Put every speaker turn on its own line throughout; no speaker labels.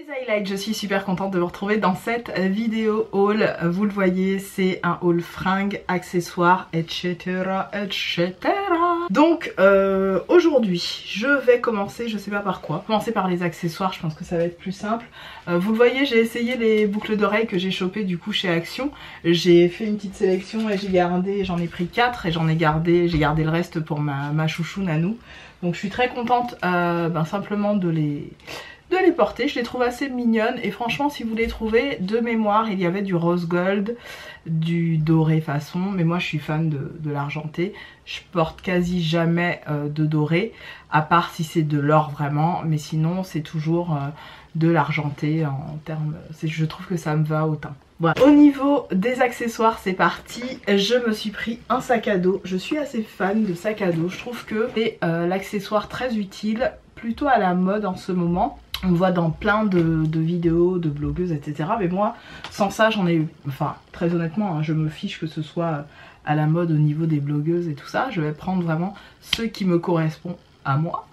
mes highlights, je suis super contente de vous retrouver dans cette vidéo haul. Vous le voyez, c'est un haul fringues, accessoires, etc. etc. Donc aujourd'hui, je vais commencer, je sais pas par quoi. Commencer par les accessoires, je pense que ça va être plus simple. Vous le voyez, j'ai essayé les boucles d'oreilles que j'ai chopées du coup chez Action. J'ai fait une petite sélection et j'ai gardé, j'en ai pris 4 et j'ai gardé le reste pour ma chouchou Nanou. Donc je suis très contente simplement de les porter. Je les trouve assez mignonnes et franchement si vous les trouvez, de mémoire il y avait du rose gold, du doré façon, mais moi je suis fan de l'argenté. Je porte quasi jamais de doré, à part si c'est de l'or vraiment, mais sinon c'est toujours de l'argenté en termes, je trouve que ça me va au teint. Voilà. Au niveau des accessoires, c'est parti. Je me suis pris un sac à dos. Je suis assez fan de sac à dos. Je trouve que c'est l'accessoire très utile, plutôt à la mode en ce moment. On voit dans plein de vidéos, de blogueuses, etc. Mais moi, sans ça, j'en ai eu. Enfin, très honnêtement, hein, je me fiche que ce soit à la mode au niveau des blogueuses et tout ça. Je vais prendre vraiment ceux qui me correspondent à moi.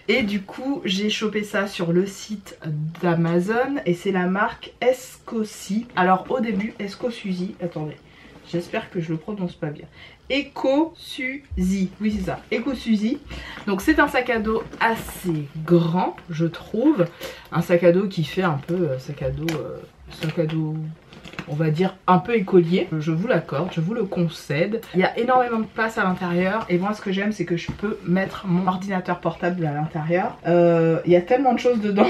Et du coup, j'ai chopé ça sur le site d'Amazon et c'est la marque Escosi. Alors au début, Escosusi, attendez, j'espère que je le prononce pas bien. Ecosusi, oui c'est ça, Ecosusi. Donc c'est un sac à dos assez grand, je trouve. Un sac à dos qui fait un peu sac à dos, on va dire un peu écolier. Je vous l'accorde, je vous le concède. Il y a énormément de place à l'intérieur et moi ce que j'aime c'est que je peux mettre mon ordinateur portable à l'intérieur. Il y a tellement de choses dedans.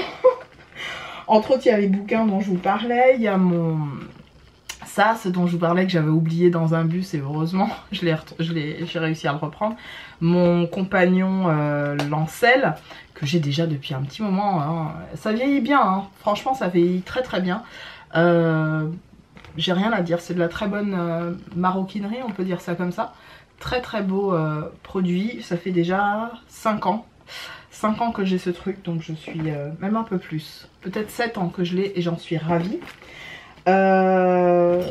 Entre autres il y a les bouquins dont je vous parlais, il y a ce dont je vous parlais que j'avais oublié dans un bus et heureusement j'ai réussi à le reprendre. Mon compagnon Lancel, que j'ai déjà depuis un petit moment, hein. Ça vieillit bien, hein. Franchement ça vieillit très très bien. J'ai rien à dire, c'est de la très bonne maroquinerie, on peut dire ça comme ça. Très très beau produit, ça fait déjà 5 ans. 5 ans que j'ai ce truc, donc je suis même un peu plus. Peut-être 7 ans que je l'ai et j'en suis ravie. Alors,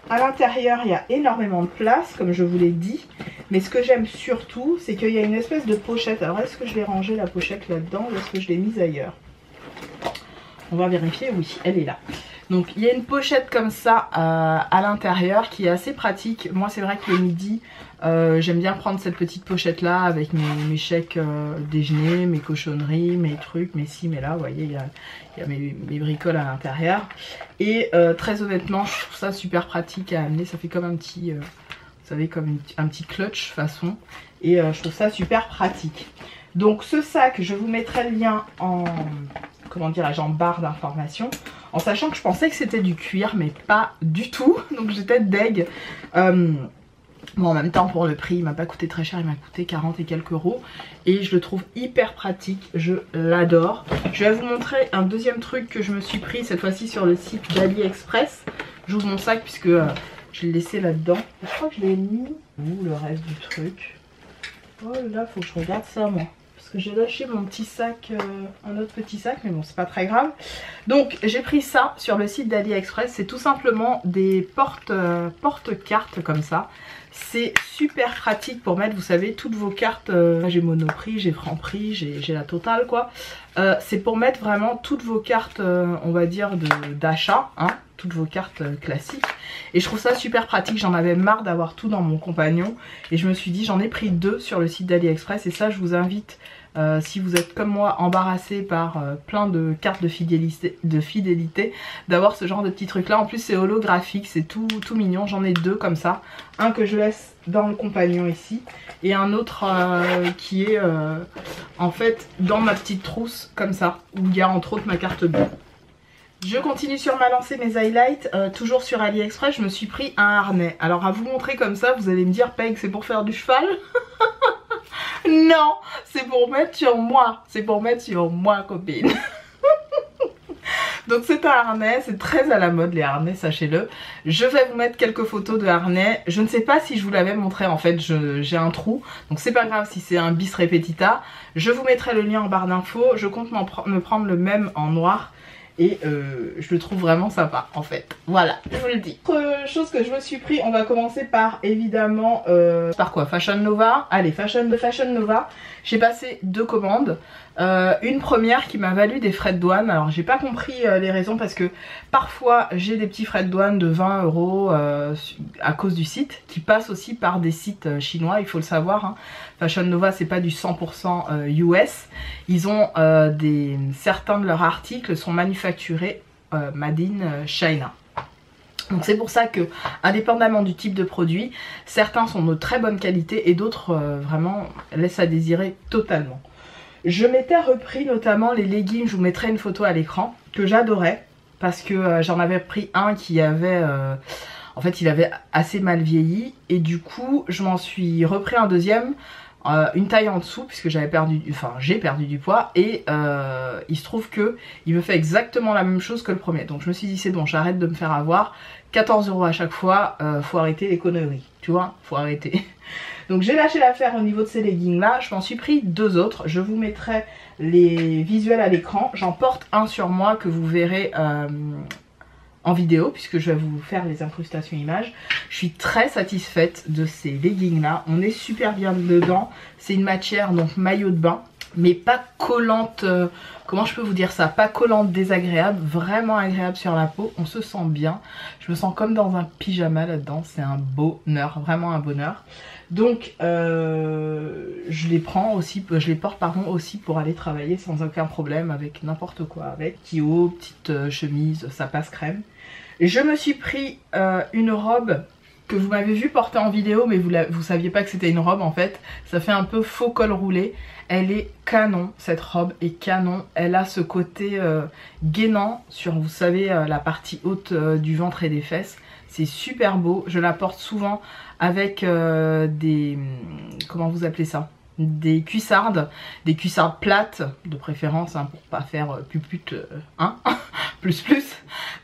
à l'intérieur, il y a énormément de place, comme je vous l'ai dit. Mais ce que j'aime surtout, c'est qu'il y a une espèce de pochette. Alors, est-ce que je l'ai rangé la pochette là-dedans ou est-ce que je l'ai mise ailleurs? On va vérifier, oui, elle est là. Donc il y a une pochette comme ça à l'intérieur qui est assez pratique. Moi c'est vrai que le midi j'aime bien prendre cette petite pochette là avec mes chèques déjeuner, mes cochonneries, mes trucs, mes ci, mes là. Vous voyez il y a mes bricoles à l'intérieur. Et très honnêtement je trouve ça super pratique à amener. Ça fait comme un petit, vous savez, comme un petit clutch façon. Et je trouve ça super pratique. Donc ce sac, je vous mettrai le lien en, comment dirais-je, en barre d'information, en sachant que je pensais que c'était du cuir, mais pas du tout. Donc j'étais deg. Bon, en même temps, pour le prix, il m'a pas coûté très cher, il m'a coûté 40 et quelques euros. Et je le trouve hyper pratique, je l'adore. Je vais vous montrer un deuxième truc que je me suis pris, cette fois-ci sur le site d'AliExpress. J'ouvre mon sac puisque je l'ai laissé là-dedans. Je crois que je l'ai mis où le reste du truc. Oh là, faut que je regarde ça moi. Parce que j'ai lâché mon petit sac, un autre petit sac, mais bon c'est pas très grave. Donc j'ai pris ça sur le site d'AliExpress, c'est tout simplement des porte-cartes comme ça. C'est super pratique pour mettre, vous savez, toutes vos cartes, j'ai Monoprix, j'ai Franprix, j'ai la totale quoi. C'est pour mettre vraiment toutes vos cartes, on va dire d'achat, hein, toutes vos cartes classiques. Et je trouve ça super pratique, j'en avais marre d'avoir tout dans mon compagnon. Et je me suis dit, j'en ai pris 2 sur le site d'AliExpress et ça je vous invite, si vous êtes comme moi embarrassé par plein de cartes de fidélité, d'avoir ce genre de petits trucs là. En plus c'est holographique, c'est tout mignon. J'en ai 2 comme ça, un que je laisse dans le compagnon ici et un autre qui est en fait dans ma petite trousse comme ça, où il y a entre autres ma carte bleue. Je continue sur ma lancée, mes highlights, toujours sur AliExpress. Je me suis pris un harnais. Alors à vous montrer comme ça, vous allez me dire, Peg, c'est pour faire du cheval? Non, c'est pour mettre sur moi. C'est pour mettre sur moi, copine. Donc c'est un harnais, c'est très à la mode les harnais, sachez-le. Je vais vous mettre quelques photos de harnais. Je ne sais pas si je vous l'avais montré, en fait j'ai un trou. Donc c'est pas grave si c'est un bis repetita. Je vous mettrai le lien en barre d'infos. Je compte me prendre le même en noir. Et je le trouve vraiment sympa en fait. Voilà, je vous le dis. Autre chose que je me suis pris, on va commencer par évidemment par quoi? Fashion Nova. Allez, Fashion Nova. J'ai passé 2 commandes. Une première qui m'a valu des frais de douane. Alors j'ai pas compris les raisons parce que parfois j'ai des petits frais de douane de 20 € à cause du site qui passe aussi par des sites chinois, il faut le savoir. Hein. Fashion Nova c'est pas du 100% US. Ils ont certains de leurs articles sont manufacturés made in China. Donc c'est pour ça que, indépendamment du type de produit, certains sont de très bonne qualité et d'autres vraiment laissent à désirer totalement. Je m'étais repris notamment les leggings, je vous mettrai une photo à l'écran, que j'adorais. Parce que j'en avais pris un qui avait... en fait il avait assez mal vieilli. Et du coup je m'en suis repris un deuxième, une taille en dessous, puisque j'ai perdu du poids. Et il se trouve que il me fait exactement la même chose que le premier. Donc je me suis dit c'est bon, j'arrête de me faire avoir. 14 € à chaque fois, faut arrêter les conneries. Tu vois, faut arrêter. Donc j'ai lâché l'affaire au niveau de ces leggings là, je m'en suis pris 2 autres, je vous mettrai les visuels à l'écran, j'en porte un sur moi que vous verrez en vidéo puisque je vais vous faire les incrustations images. Je suis très satisfaite de ces leggings là, on est super bien dedans, c'est une matière donc maillot de bain mais pas collante, comment je peux vous dire ça, pas collante désagréable, vraiment agréable sur la peau, on se sent bien, je me sens comme dans un pyjama là-dedans, c'est un bonheur, vraiment un bonheur. Donc je les prends aussi, je les porte pardon aussi pour aller travailler sans aucun problème avec n'importe quoi, avec petit haut, petite chemise, ça passe crème. Et je me suis pris une robe que vous m'avez vu porter en vidéo mais vous saviez pas que c'était une robe en fait, ça fait un peu faux col roulé. Elle est canon, cette robe est canon, elle a ce côté gainant sur, vous savez, la partie haute du ventre et des fesses. C'est super beau, je la porte souvent avec des... comment vous appelez ça? Des cuissardes plates de préférence hein, pour pas faire pupute hein plus.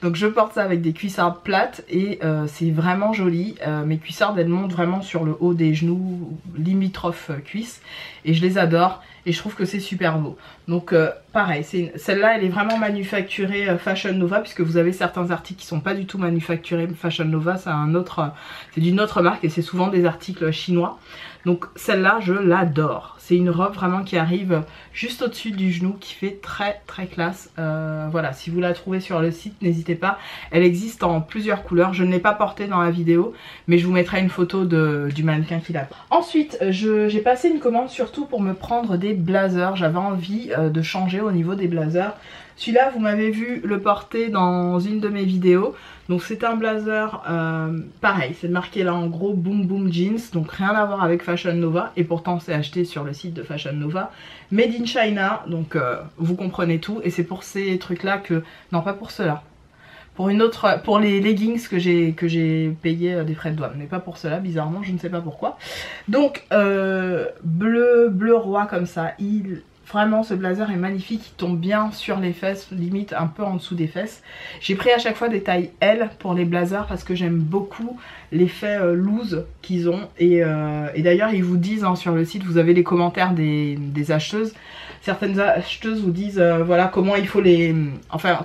Donc je porte ça avec des cuissardes plates et c'est vraiment joli. Mes cuissardes elles montent vraiment sur le haut des genoux, limitrophes cuisses et je les adore et je trouve que c'est super beau. Donc pareil, celle-là elle est vraiment manufacturée Fashion Nova puisque vous avez certains articles qui sont pas du tout manufacturés Fashion Nova, c'est d'une autre marque et c'est souvent des articles chinois. Donc celle-là je l'adore, c'est une robe vraiment qui arrive juste au-dessus du genou qui fait très très classe. Voilà, si vous la trouvez sur le site n'hésitez pas, elle existe en plusieurs couleurs, je ne l'ai pas portée dans la vidéo mais je vous mettrai une photo du mannequin qui l'a. Ensuite j'ai passé une commande surtout pour me prendre des blazers, j'avais envie de changer au niveau des blazers. Celui-là vous m'avez vu le porter dans une de mes vidéos. Donc c'est un blazer pareil, c'est marqué là en gros Boom Boom Jeans, donc rien à voir avec Fashion Nova et pourtant c'est acheté sur le site de Fashion Nova. Made in China, donc vous comprenez tout et c'est pour ces trucs là que... Non pas pour ceux-là, pour les leggings que j'ai payé des frais de douane, mais pas pour cela bizarrement, je ne sais pas pourquoi. Donc bleu roi comme ça, vraiment ce blazer est magnifique, il tombe bien sur les fesses, limite un peu en dessous des fesses. J'ai pris à chaque fois des tailles L pour les blazers parce que j'aime beaucoup l'effet loose qu'ils ont. Et d'ailleurs ils vous disent hein, sur le site, vous avez les commentaires des acheteuses. Certaines acheteuses vous disent voilà comment il faut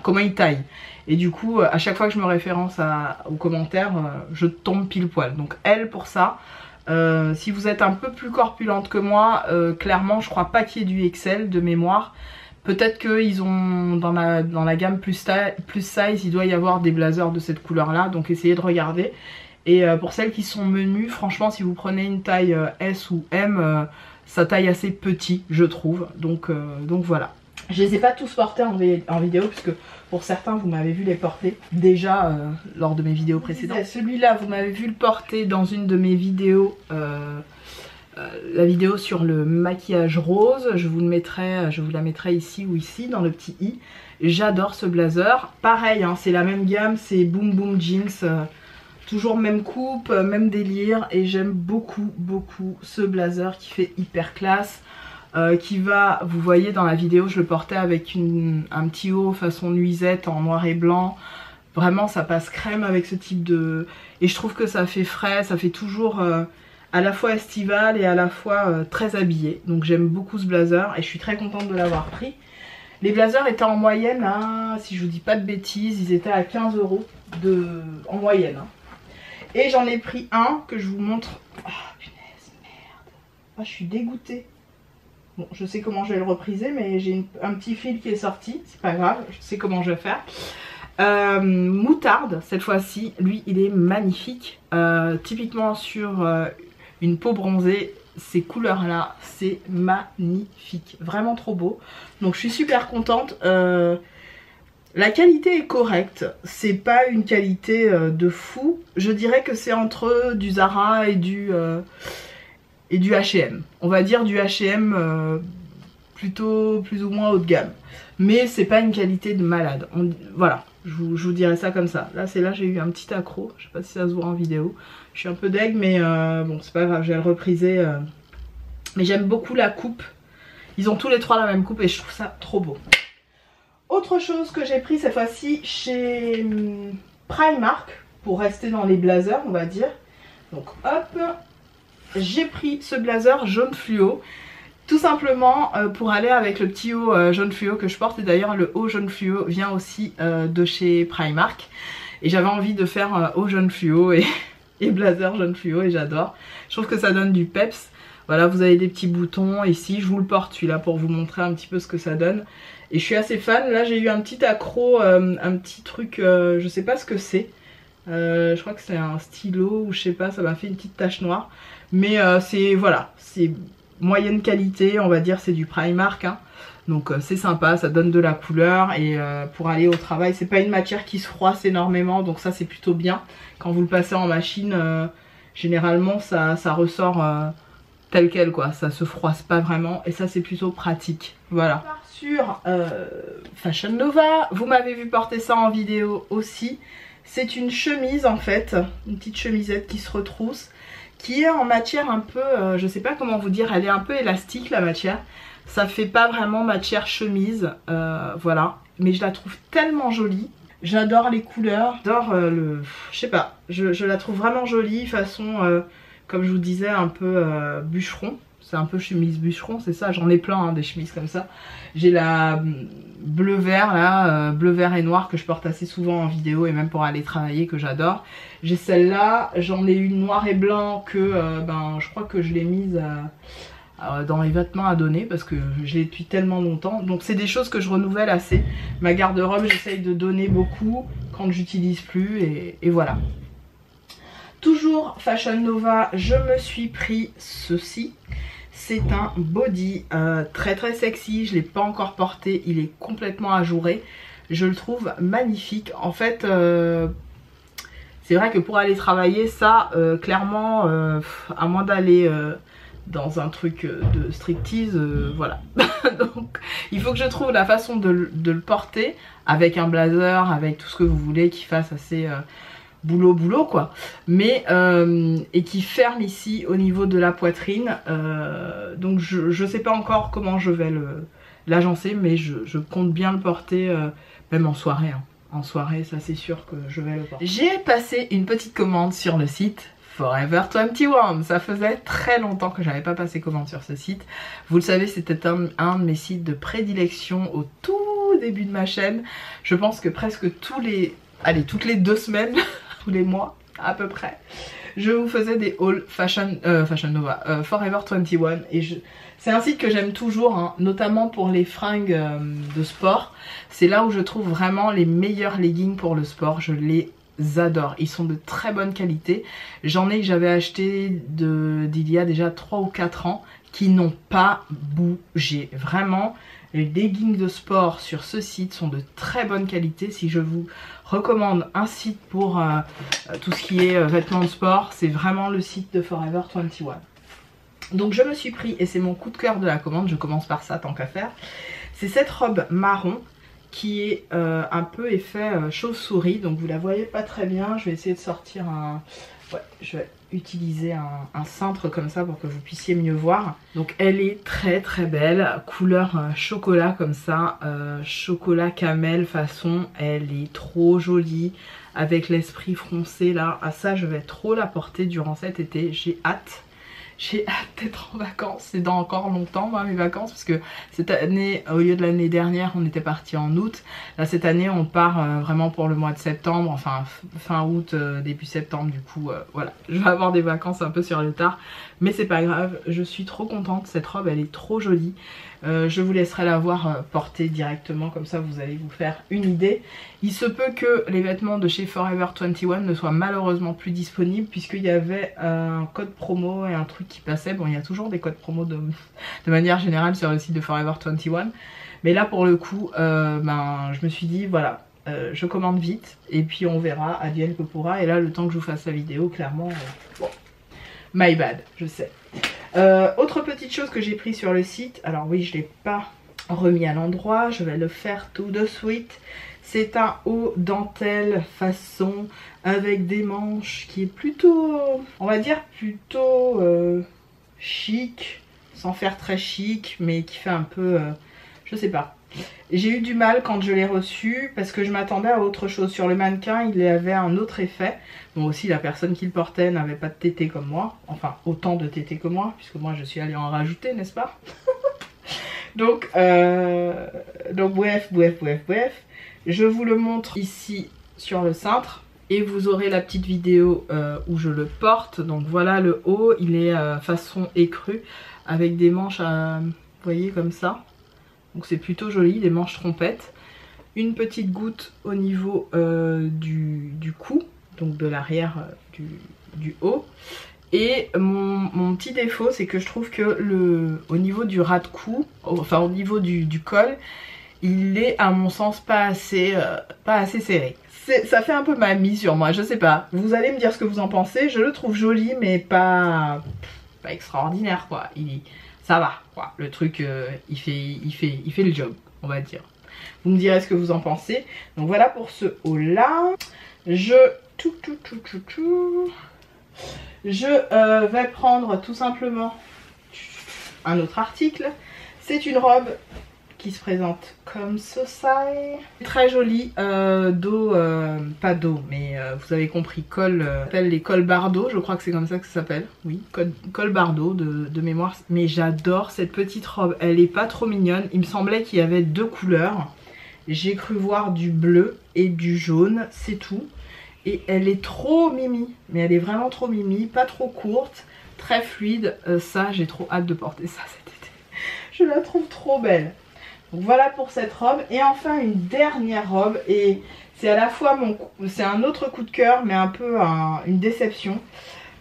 comment ils taillent. Et du coup à chaque fois que je me référence aux commentaires, je tombe pile poil. Donc L pour ça. Si vous êtes un peu plus corpulente que moi, clairement je crois pas qu'il y ait du XL de mémoire. Peut-être qu'ils ont dans la gamme plus size, il doit y avoir des blazers de cette couleur là, donc essayez de regarder. Et pour celles qui sont menues, franchement si vous prenez une taille S ou M, ça taille assez petit je trouve. Donc voilà. Je les ai pas tous portés en vidéo puisque pour certains vous m'avez vu les porter déjà lors de mes vidéos précédentes. Celui-là vous m'avez vu le porter dans une de mes vidéos, la vidéo sur le maquillage rose. Je vous la mettrai ici ou ici dans le petit i. J'adore ce blazer. Pareil hein, c'est la même gamme, c'est Boom Boom Jeans. Toujours même coupe, même délire et j'aime beaucoup ce blazer qui fait hyper classe. Qui va, vous voyez dans la vidéo je le portais avec un petit haut façon nuisette en noir et blanc. Vraiment ça passe crème avec ce type de... Et je trouve que ça fait frais, ça fait toujours à la fois estival et à la fois très habillé. Donc j'aime beaucoup ce blazer et je suis très contente de l'avoir pris. Les blazers étaient en moyenne à, si je vous dis pas de bêtises, ils étaient à 15 € en moyenne. Hein. Et j'en ai pris un que je vous montre. Ah punaise, merde. Ah je suis dégoûtée. Bon, je sais comment je vais le repriser, mais j'ai un petit fil qui est sorti, c'est pas grave, je sais comment je vais faire. Moutarde, cette fois-ci, lui il est magnifique. Typiquement sur une peau bronzée, ces couleurs là, c'est magnifique, vraiment trop beau. Donc je suis super contente. La qualité est correcte, c'est pas une qualité de fou. Je dirais que c'est entre du Zara et du H&M. On va dire du H&M plutôt plus ou moins haut de gamme. Mais c'est pas une qualité de malade. Voilà, je vous dirais ça comme ça. Là j'ai eu un petit accro, je sais pas si ça se voit en vidéo. Je suis un peu deg, mais bon c'est pas grave, je vais le repriser. Mais j'aime beaucoup la coupe. Ils ont tous les trois la même coupe et je trouve ça trop beau. Autre chose que j'ai pris cette fois-ci chez Primark, pour rester dans les blazers on va dire. Donc hop, j'ai pris ce blazer jaune fluo. Tout simplement pour aller avec le petit haut jaune fluo que je porte. Et d'ailleurs le haut jaune fluo vient aussi de chez Primark. Et j'avais envie de faire haut jaune fluo et blazer jaune fluo et j'adore. Je trouve que ça donne du peps. Voilà, vous avez des petits boutons ici. Je vous le porte celui-là pour vous montrer un petit peu ce que ça donne. Et je suis assez fan. Là j'ai eu un petit accro, un petit truc, je sais pas ce que c'est. Je crois que c'est un stylo ou je sais pas, ça m'a fait une petite tache noire. Mais c'est, voilà, c'est moyenne qualité, on va dire, c'est du Primark. Hein. Donc c'est sympa, ça donne de la couleur et pour aller au travail, c'est pas une matière qui se froisse énormément. Donc ça c'est plutôt bien. Quand vous le passez en machine, généralement ça ressort tel quel quoi. Ça se froisse pas vraiment et ça c'est plutôt pratique. Voilà. Sur Fashion Nova, vous m'avez vu porter ça en vidéo aussi. C'est une chemise en fait, une petite chemisette qui se retrousse, qui est en matière un peu, je sais pas comment vous dire, elle est un peu élastique la matière. Ça fait pas vraiment matière chemise, voilà. Mais je la trouve tellement jolie. J'adore les couleurs, j'adore je sais pas, je la trouve vraiment jolie, façon, comme je vous disais, un peu bûcheron. C'est un peu chemise bûcheron, c'est ça, j'en ai plein hein, des chemises comme ça. J'ai la bleu-vert là, bleu-vert et noir que je porte assez souvent en vidéo et même pour aller travailler que j'adore. J'ai celle-là, j'en ai une noir et blanc que ben, je crois que je l'ai mise dans les vêtements à donner parce que je l'ai depuis tellement longtemps. Donc c'est des choses que je renouvelle assez. Ma garde-robe j'essaye de donner beaucoup quand j'utilise plus et voilà. Toujours Fashion Nova, je me suis pris ceci. C'est un body très très sexy, je ne l'ai pas encore porté, il est complètement ajouré. Je le trouve magnifique. En fait, c'est vrai que pour aller travailler, ça, clairement, à moins d'aller dans un truc de striptease, voilà. Donc, il faut que je trouve la façon de le porter avec un blazer, avec tout ce que vous voulez qui fasse assez... boulot quoi, mais et qui ferme ici au niveau de la poitrine, donc je sais pas encore comment je vais l'agencer, mais je compte bien le porter même en soirée hein. En soirée ça c'est sûr que je vais le porter. J'ai passé une petite commande sur le site Forever 21, ça faisait très longtemps que j'avais pas passé commande sur ce site, vous le savez c'était un de mes sites de prédilection au tout début de ma chaîne. Je pense que presque toutes les 2 semaines tous les mois à peu près, je vous faisais des hauls Fashion Nova, Forever 21 et c'est un site que j'aime toujours hein, notamment pour les fringues de sport. C'est là où je trouve vraiment les meilleurs leggings pour le sport, je les adore, ils sont de très bonne qualité. J'en ai que j'avais acheté d'il y a déjà 3 ou 4 ans qui n'ont pas bougé, vraiment. Les leggings de sport sur ce site sont de très bonne qualité. Si je vous recommande un site pour tout ce qui est vêtements de sport, c'est vraiment le site de Forever 21. Donc je me suis pris, et c'est mon coup de cœur de la commande, je commence par ça tant qu'à faire. C'est cette robe marron qui est un peu effet chauve-souris. Donc vous la voyez pas très bien, je vais essayer de sortir un... Ouais, je vais utiliser un cintre comme ça pour que vous puissiez mieux voir. Donc elle est très très belle, couleur chocolat comme ça, chocolat camel façon, elle est trop jolie avec l'esprit froncé là. Ah ça je vais trop la porter durant cet été, j'ai hâte. J'ai hâte d'être en vacances. C'est dans encore longtemps moi mes vacances, parce que cette année, au lieu de l'année dernière, on était parti en août. Là cette année on part vraiment pour le mois de septembre, enfin fin août, début septembre. Du coup voilà, je vais avoir des vacances un peu sur le tard. Mais c'est pas grave, je suis trop contente. Cette robe elle est trop jolie. Je vous laisserai la voir portée directement, comme ça vous allez vous faire une idée. Il se peut que les vêtements de chez Forever 21 ne soient malheureusement plus disponibles, puisqu'il y avait un code promo et un truc qui passait. Bon, il y a toujours des codes promo de manière générale sur le site de Forever 21. Mais là pour le coup, je me suis dit voilà, je commande vite et puis on verra, advienne que pourra. Et là le temps que je vous fasse la vidéo, clairement, bon, my bad, je sais. Autre petite chose que j'ai pris sur le site, alors oui je l'ai pas remis à l'endroit, je vais le faire tout de suite. C'est un haut dentelle façon avec des manches qui est plutôt, on va dire plutôt chic, sans faire très chic, mais qui fait un peu, je sais pas. J'ai eu du mal quand je l'ai reçu parce que je m'attendais à autre chose. Sur le mannequin, il y avait un autre effet. Bon, aussi la personne qui le portait n'avait pas de tété comme moi. Enfin, autant de tété que moi, puisque moi je suis allée en rajouter, n'est-ce pas? donc bref. Je vous le montre ici sur le cintre. Et vous aurez la petite vidéo où je le porte. Donc voilà le haut, il est façon écrue avec des manches, vous voyez comme ça. Donc c'est plutôt joli, des manches trompettes. Une petite goutte au niveau du cou, donc de l'arrière du haut. Et mon petit défaut, c'est que je trouve que au niveau du ras de cou, enfin au niveau du col, il est à mon sens pas assez serré. Ça fait un peu mamie sur moi, je sais pas. Vous allez me dire ce que vous en pensez. Je le trouve joli mais pas extraordinaire quoi. Ça va quoi. Le truc il fait le job, on va dire. Vous me direz ce que vous en pensez. Donc voilà pour ce haut là. Je vais prendre tout simplement un autre article. C'est une robe qui se présente comme ça. Très jolie, dos, pas dos, mais vous avez compris, col, s'appelle les cols Bardot, je crois que c'est comme ça que ça s'appelle. Oui, col Bardot de mémoire. Mais j'adore cette petite robe, elle est pas trop mignonne. Il me semblait qu'il y avait deux couleurs. J'ai cru voir du bleu et du jaune, c'est tout. Et elle est trop mimi, mais elle est vraiment trop mimi, pas trop courte, très fluide. Ça, j'ai trop hâte de porter ça cet été. Je la trouve trop belle. Donc voilà pour cette robe. Et enfin une dernière robe. Et c'est à la fois c'est un autre coup de cœur, mais un peu une déception.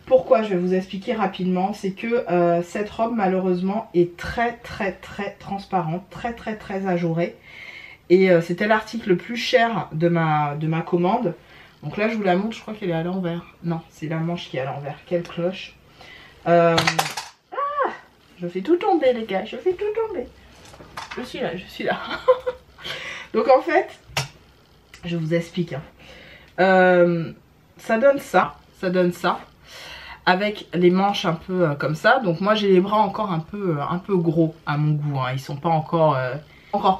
Pourquoi? Je vais vous expliquer rapidement. C'est que cette robe malheureusement est très transparente, très ajourée. Et c'était l'article le plus cher de ma commande. Donc là je vous la montre, je crois qu'elle est à l'envers. Non, c'est la manche qui est à l'envers. Quelle cloche. Je fais tout tomber les gars, je fais tout tomber. Je suis là. Donc en fait, je vous explique. Ça donne ça. Avec les manches un peu comme ça. Donc moi j'ai les bras encore un peu gros à mon goût. Hein. Ils sont pas encore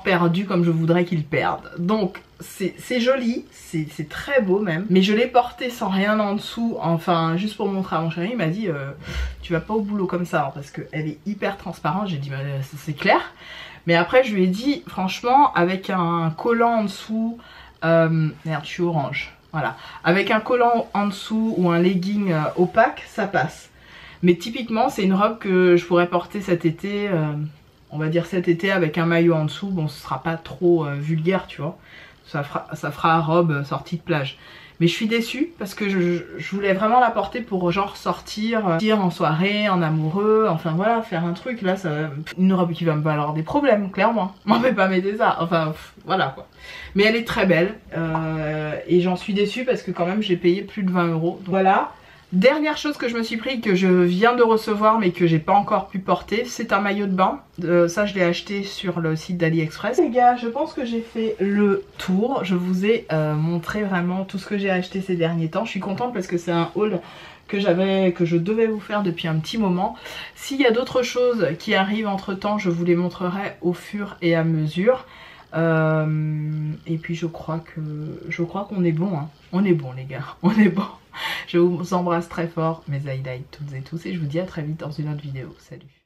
perdus comme je voudrais qu'ils perdent. Donc c'est joli, c'est très beau même. Mais je l'ai porté sans rien en dessous. Enfin juste pour montrer à mon chéri. Il m'a dit tu vas pas au boulot comme ça. Hein, parce qu'elle est hyper transparente. J'ai dit c'est clair. Mais après je lui ai dit franchement avec un collant en dessous. Merde je suis orange. Voilà, avec un collant en dessous ou un legging opaque, ça passe. Mais typiquement, c'est une robe que je pourrais porter cet été, on va dire cet été avec un maillot en dessous. Bon, ce sera pas trop vulgaire, tu vois. Ça fera robe sortie de plage. Mais je suis déçue parce que je voulais vraiment la porter pour genre sortir en soirée, en amoureux, enfin voilà, faire un truc. Là, une robe qui va me valoir des problèmes, clairement. M'en vais pas m'aider ça, enfin voilà quoi. Mais elle est très belle et j'en suis déçue parce que quand même j'ai payé plus de 20 €. Donc, voilà. Dernière chose que je me suis pris, que je viens de recevoir mais que j'ai pas encore pu porter, c'est un maillot de bain. Ça je l'ai acheté sur le site d'AliExpress. Les gars, je pense que j'ai fait le tour. Je vous ai montré vraiment tout ce que j'ai acheté ces derniers temps. Je suis contente parce que c'est un haul que je devais vous faire depuis un petit moment. S'il y a d'autres choses qui arrivent entre temps, je vous les montrerai au fur et à mesure. Et puis je crois qu'on est bon, hein. On est bon les gars, on est bon. Je vous embrasse très fort, mes aïdaïs toutes et tous, et je vous dis à très vite dans une autre vidéo. Salut.